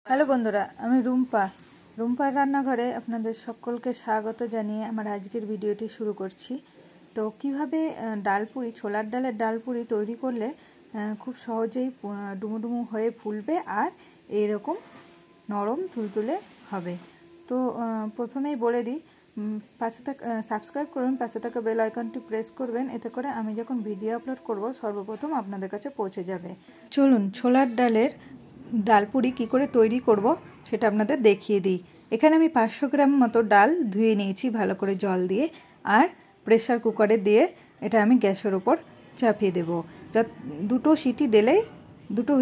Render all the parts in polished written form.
Hello বন্ধুরা, আমি রুম্পার রান্নাঘরে আপনাদের সকলকে স্বাগত জানিয়ে আমার আজকের ভিডিওটি শুরু করছি। তো কিভাবে ডালপুরি, ছোলার ডালের ডালপুরি তৈরি করলে খুব সহজেই ডুমুডুমু হয়ে ফুলবে আর এইরকম নরম তুলতুলে হবে। তো প্রথমেই বলে দিই, পাশে সাবস্ক্রাইব করুন, পাশে থাকা বেল আইকনটি প্রেস করবেন, এতে করে আমি যখন ভিডিও আপলোড করব সর্বপ্রথম আপনাদের কাছে পৌঁছে যাবে। চলুন ছোলার ডালের ডালপুরি কি করে তৈরি করব সেটা আপনাদের দেখিয়ে দিই। এখানে আমি 500 গ্রাম মতো ডাল ধুয়ে নিয়েছি ভালো করে জল দিয়ে, আর প্রেসার কুকারে দিয়ে এটা আমি গ্যাসের ওপর চাপিয়ে দেব। দুটো সিটি দিলেই দুটো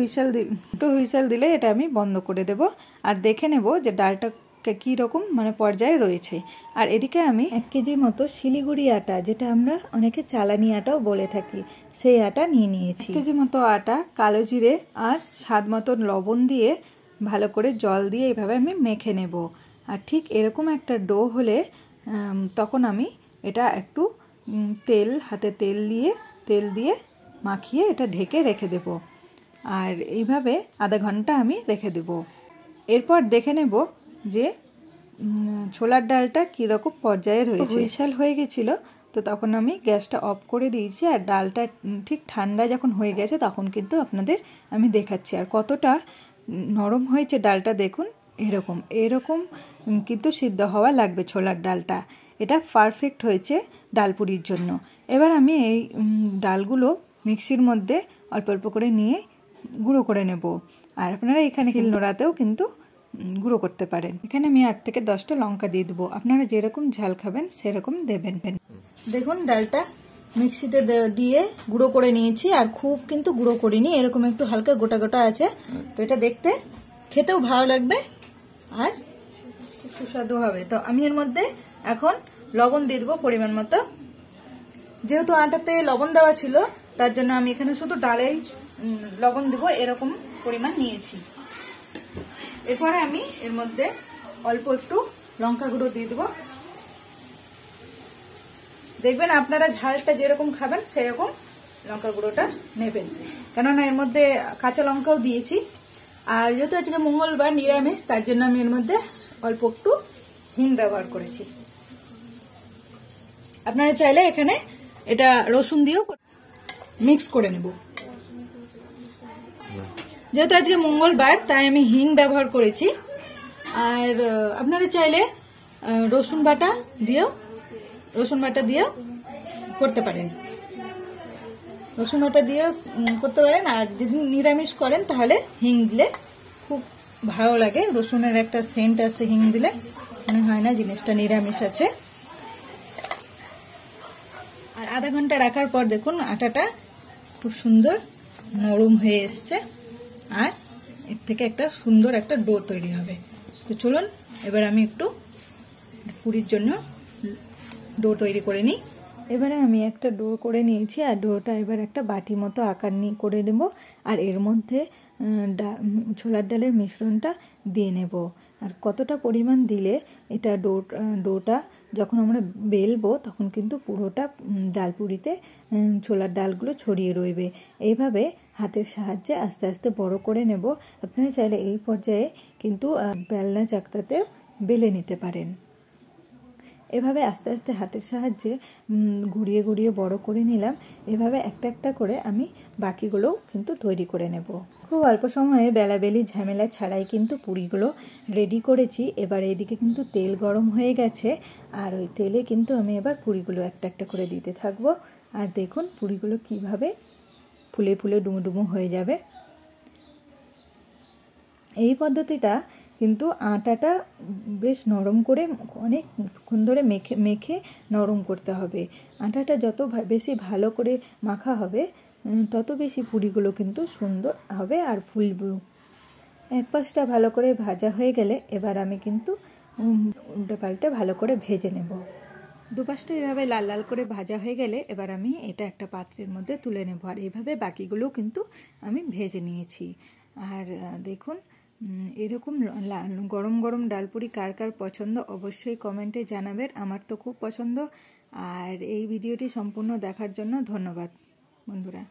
হুইসেল দিলে এটা আমি বন্ধ করে দেব, আর দেখে নেব যে ডালটা কী রকম পর্যায়ে রয়েছে। আর এদিকে আমি 1 কেজি মতো শিলিগুড়ি আটা, যেটা আমরা অনেকে চালানি আটাও বলে থাকি, সেই আটা নিয়ে নিয়েছি। 1 কেজি মতো আটা, কালো জিরে আর স্বাদ মতো লবণ দিয়ে ভালো করে জল দিয়ে এইভাবে আমি মেখে নেব। আর ঠিক এরকম একটা ডো হলে তখন আমি এটা একটু হাতে তেল দিয়ে মাখিয়ে এটা ঢেকে রেখে দেব। আর এইভাবে আধা ঘন্টা আমি রেখে দেব। এরপর দেখে নেব যে ছোলার ডালটা কীরকম পর্যায়ে রয়েছে। হুইসেল হয়ে গেছিলো, তো তখন আমি গ্যাসটা অফ করে দিয়েছি। আর ডালটা ঠিক ঠান্ডা যখন হয়ে গেছে তখন কিন্তু আপনাদের আমি দেখাচ্ছি। আর কতটা নরম হয়েছে ডালটা দেখুন, এরকম কিন্তু সিদ্ধ হওয়া লাগবে ছোলার ডালটা। এটা পারফেক্ট হয়েছে ডালপুরির জন্য। এবার আমি এই ডালগুলো মিক্সির মধ্যে অল্প অল্প করে নিয়ে গুঁড়ো করে নেব। আর আপনারা এখানে শিলনোড়াতেও কিন্তু গুঁড়ো করতে পারেন। এখানে আমি 8 থেকে 10টা লঙ্কা দিয়ে দেবো, আপনারা যেরকম ঝাল খাবেন সেরকম দেবেন। দেখুন ডালটা মিক্সিতে দিয়ে গুঁড়ো করে নিয়েছি, আর খুব কিন্তু গুঁড়ো করিনি, এরকম একটু হালকা গোটা গোটা আছে। তো এটা দেখতে খেতেও ভালো লাগবে আর খুব সুস্বাদু হবে। তো আমি এর মধ্যে এখন লবণ দিয়ে দেবো পরিমাণ মতো। যেহেতু আটাতে লবণ দেওয়া ছিল, তার জন্য আমি এখানে শুধু ডালেই লবণ দেবো, এরকম পরিমাণ নিয়েছি। এরপরে আমি এর মধ্যে অল্প একটু লঙ্কা গুঁড়ো দিয়ে দেবো। দেখবেন আপনারা ঝালটা যেরকম খাবেন সেরকম লঙ্কা গুঁড়োটা নেবেন, কেননা এর মধ্যে কাঁচা লঙ্কাও দিয়েছি। আর যেহেতু আজকে মঙ্গলবার নিরামিষ, তার জন্য আমি এর মধ্যে অল্প একটু হিং ব্যবহার করেছি। আপনারা চাইলে এখানে এটা রসুন দিয়েও মিক্স করে নেব। যেহেতু আজকে মঙ্গলবার, তাই আমি হিং ব্যবহার করেছি। আর আপনারা চাইলে রসুন বাটা দিয়েও করতে পারেন, আর যদি নিরামিষ করেন তাহলে হিং দিলে খুব ভালো লাগে। রসুনের একটা সেন্ট আছে, হিং দিলে মনে হয় না জিনিসটা নিরামিষ আছে। আর আধা ঘন্টা রাখার পর দেখুন আটাটা খুব সুন্দর নরম হয়ে এসছে, আর এর থেকে একটা সুন্দর একটা ডো তৈরি হবে। তো চলুন এবার আমি একটু পুরির জন্য ডো তৈরি করে নিই। এবারে আমি একটা ডো করে নিয়েছি, আর ডোটা এবার একটা বাটি মতো আকার নিয়ে করে নেব। আর এর মধ্যে ছোলার ডালের মিশ্রণটা দিয়ে নেব। আর কতটা পরিমাণ দিলে এটা ডোটা যখন আমরা বেলবো তখন কিন্তু পুরোটা ডালপুরিতে ছোলার ডালগুলো ছড়িয়ে রইবে। এইভাবে হাতের সাহায্যে আস্তে আস্তে বড় করে নেব। আপনারা চাইলে এই পর্যায়ে কিন্তু বেলনা চাকতাতে বেলে নিতে পারেন। এভাবে আস্তে আস্তে হাতের সাহায্যে ঘুরিয়ে ঘুরিয়ে বড় করে নিলাম। এভাবে একটা একটা করে আমি বাকিগুলোও কিন্তু তৈরি করে নেব। খুব অল্প সময়ে বেলাবেলি ঝামেলা ছাড়াই কিন্তু পুরিগুলো রেডি করেছি। এবার এইদিকে কিন্তু তেল গরম হয়ে গেছে, আর ওই তেলে কিন্তু আমি এবার পুরিগুলো একটা একটা করে দিতে থাকবো। আর দেখুন পুরিগুলো কিভাবে ফুলে ফুলে ডুমুডুমু হয়ে যাবে। এই পদ্ধতিটা কিন্তু আটাটা বেশ নরম করে অনেকক্ষণ ধরে মেখে নরম করতে হবে। আটাটা যত বেশি ভালো করে মাখা হবে তত বেশি পুরিগুলো কিন্তু সুন্দর হবে আর ফুলবে। এক পাশটা ভালো করে ভাজা হয়ে গেলে এবার আমি কিন্তু উল্টে পাল্টে ভালো করে ভেজে নেব। দুপাশটা এভাবে লাল লাল করে ভাজা হয়ে গেলে এবার আমি এটা একটা পাত্রের মধ্যে তুলে নেব। আর এইভাবে বাকিগুলোও কিন্তু আমি ভেজে নিয়েছি। আর দেখুন এরকম গরম গরম ডালপুরি কার কার পছন্দ অবশ্যই কমেন্টে জানাবেন। আমার তো খুব পছন্দ। আর এই ভিডিওটি সম্পূর্ণ দেখার জন্য ধন্যবাদ বন্ধুরা।